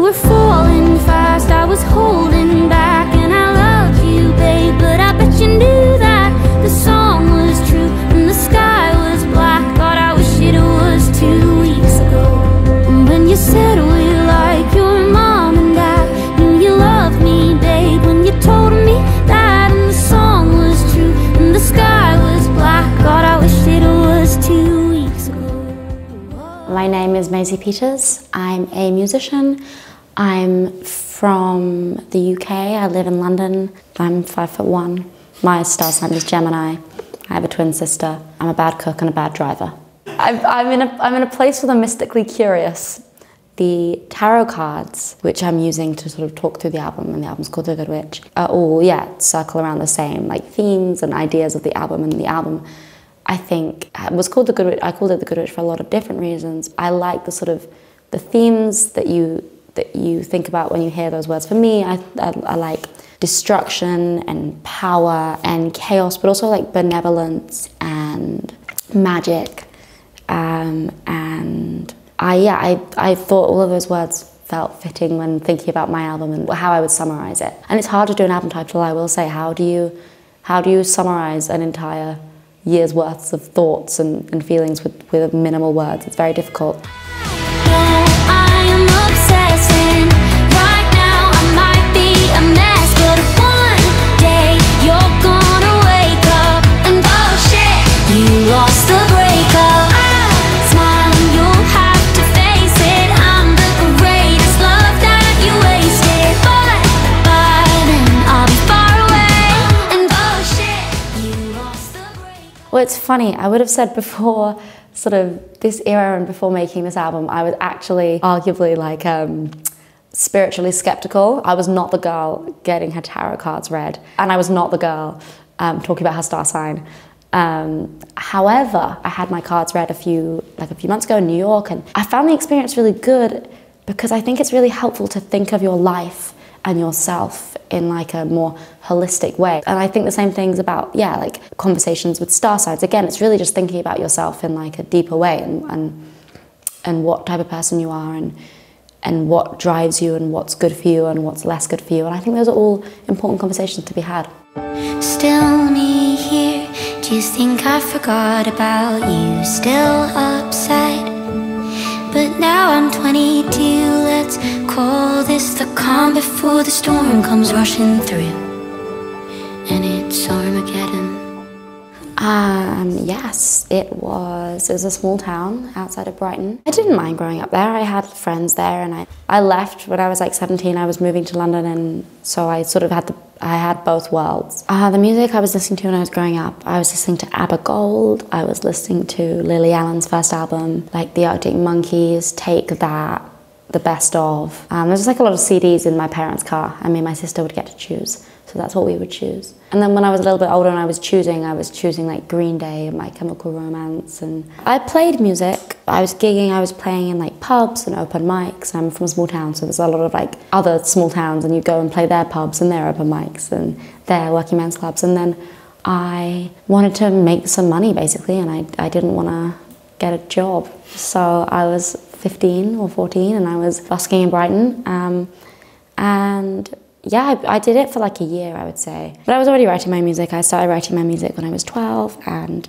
were falling fast, I was holding back, and I loved you, babe, but I bet you knew that the song was true and the sky was black. God, I wish it was 2 weeks ago. And when you said we like your mom and dad, knew you loved me, babe, when you told me that, and the song was true and the sky was black. God, I wish it was 2 weeks ago. My name is Maisie Peters. I'm a musician. I'm from the UK. I live in London. I'm 5'1". My star sign is Gemini. I have a twin sister. I'm a bad cook and a bad driver. I'm in a place where I'm mystically curious. The tarot cards, which I'm using to sort of talk through the album, and the album's called The Good Watch, are all, circle around the same, like themes and ideas of the album. And the album, I think, was called The Good Watch. I called it The Good Watch for a lot of different reasons. I like the sort of the themes that you think about when you hear those words. For me, I like destruction and power and chaos, but also like benevolence and magic. And I thought all of those words felt fitting when thinking about my album and how I would summarize it. And it's hard to do an album title, I will say. How do you summarize an entire year's worth of thoughts and feelings with minimal words? It's very difficult. Well, it's funny, I would have said before sort of this era and before making this album, I was actually arguably like spiritually skeptical. I was not the girl getting her tarot cards read, and I was not the girl talking about her star sign. However, I had my cards read a few months ago in New York, and I found the experience really good because I think it's really helpful to think of your life and yourself in like a more holistic way. And I think the same things about, like conversations with star signs. Again, it's really just thinking about yourself in like a deeper way and what type of person you are and what drives you and what's good for you and what's less good for you. And I think those are all important conversations to be had. Still me here, do you think I forgot about you? Still upset? But now I'm 22, let's call this the calm before the storm comes rushing through. And it's Armageddon. Yes, it was a small town outside of Brighton. I didn't mind growing up there. I had friends there, and I left when I was like 17. I was moving to London, and so I sort of had both worlds. The music I was listening to when I was growing up, I was listening to ABBA Gold, I was listening to Lily Allen's first album, like the Arctic Monkeys, Take That, The Best Of. There was like a lot of CDs in my parents' car. I mean, my sister would get to choose, so that's what we would choose. And then when I was a little bit older and I was choosing like Green Day and My Chemical Romance. And I played music. I was gigging, I was playing in like pubs and open mics. I'm from a small town, so there's a lot of like other small towns, and you go and play their pubs and their open mics and their working men's clubs. And then I wanted to make some money basically, and I didn't want to get a job. So I was 15 or 14 and I was busking in Brighton. I did it for like a year, I would say. But I was already writing my music. I started writing my music when I was 12, and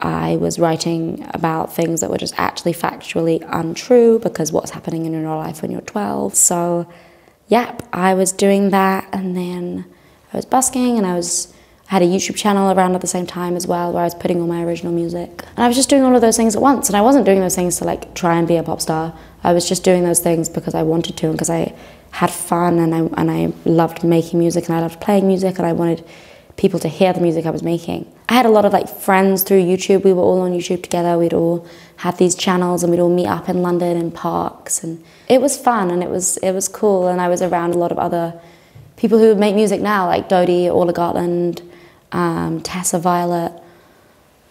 I was writing about things that were just actually factually untrue, because what's happening in your life when you're 12. So, I was doing that, and then I was busking, and I had a YouTube channel around at the same time as well, where I was putting all my original music. And I was just doing all of those things at once, and I wasn't doing those things to like try and be a pop star. I was just doing those things because I wanted to, and because I had fun, and I loved making music, and I loved playing music, and I wanted people to hear the music I was making. I had a lot of like friends through YouTube. We were all on YouTube together. We'd all have these channels, and we'd all meet up in London in parks, and it was fun, and it was cool. And I was around a lot of other people who make music now, like Dodie, Orla Gartland, Tessa Violet,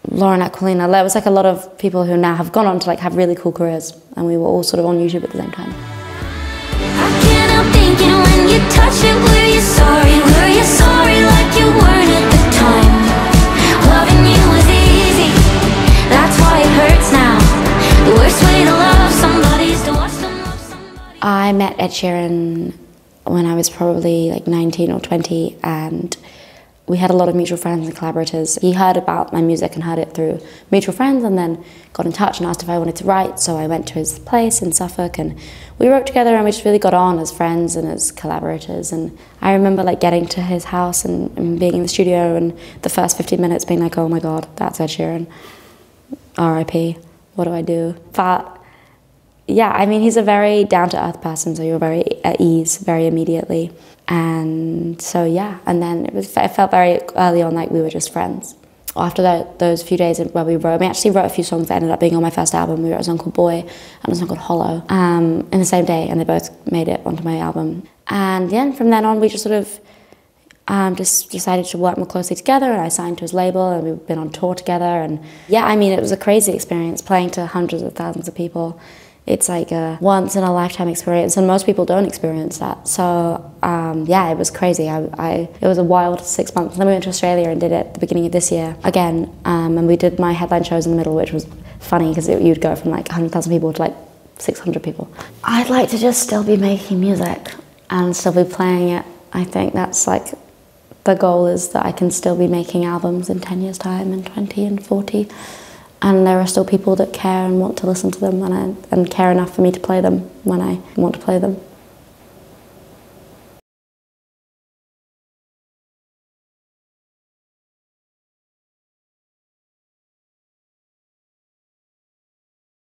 Lauren Aquilina. There was like a lot of people who now have gone on to like have really cool careers, and we were all sort of on YouTube at the same time. Thinking when you touch it, were you sorry like you weren't at the time? Loving you was easy, that's why it hurts now. The worst way to love somebody is to watch them love somebody. I I met Ed Sheeran when I was probably like 19 or 20, and we had a lot of mutual friends and collaborators. He heard about my music and heard it through mutual friends, and then got in touch and asked if I wanted to write. So I went to his place in Suffolk and we wrote together, and we just really got on as friends and as collaborators. And I remember like getting to his house and being in the studio, and the first 15 minutes being like, oh my God, that's Ed Sheeran. R.I.P. What do I do? But yeah, I mean, he's a very down-to-earth person, so you're very at ease very immediately. And so yeah, and then it felt very early on like we were just friends. After those few days where we actually wrote a few songs that ended up being on my first album. We wrote a song called Boy and a song called Hollow in the same day, and they both made it onto my album. And then from then on, we just sort of just decided to work more closely together, and I signed to his label, and we've been on tour together. And yeah, I mean, it was a crazy experience playing to hundreds of thousands of people. It's like a once-in-a-lifetime experience, and most people don't experience that. So yeah, it was crazy. It was a wild 6 months. Then we went to Australia and did it at the beginning of this year again, and we did my headline shows in the middle, which was funny because you'd go from like 100,000 people to like 600 people. I'd like to just still be making music and still be playing it. I think that's like the goal, is that I can still be making albums in 10 years' time, and 20 and 40. And there are still people that care and want to listen to them, and care enough for me to play them when I want to play them.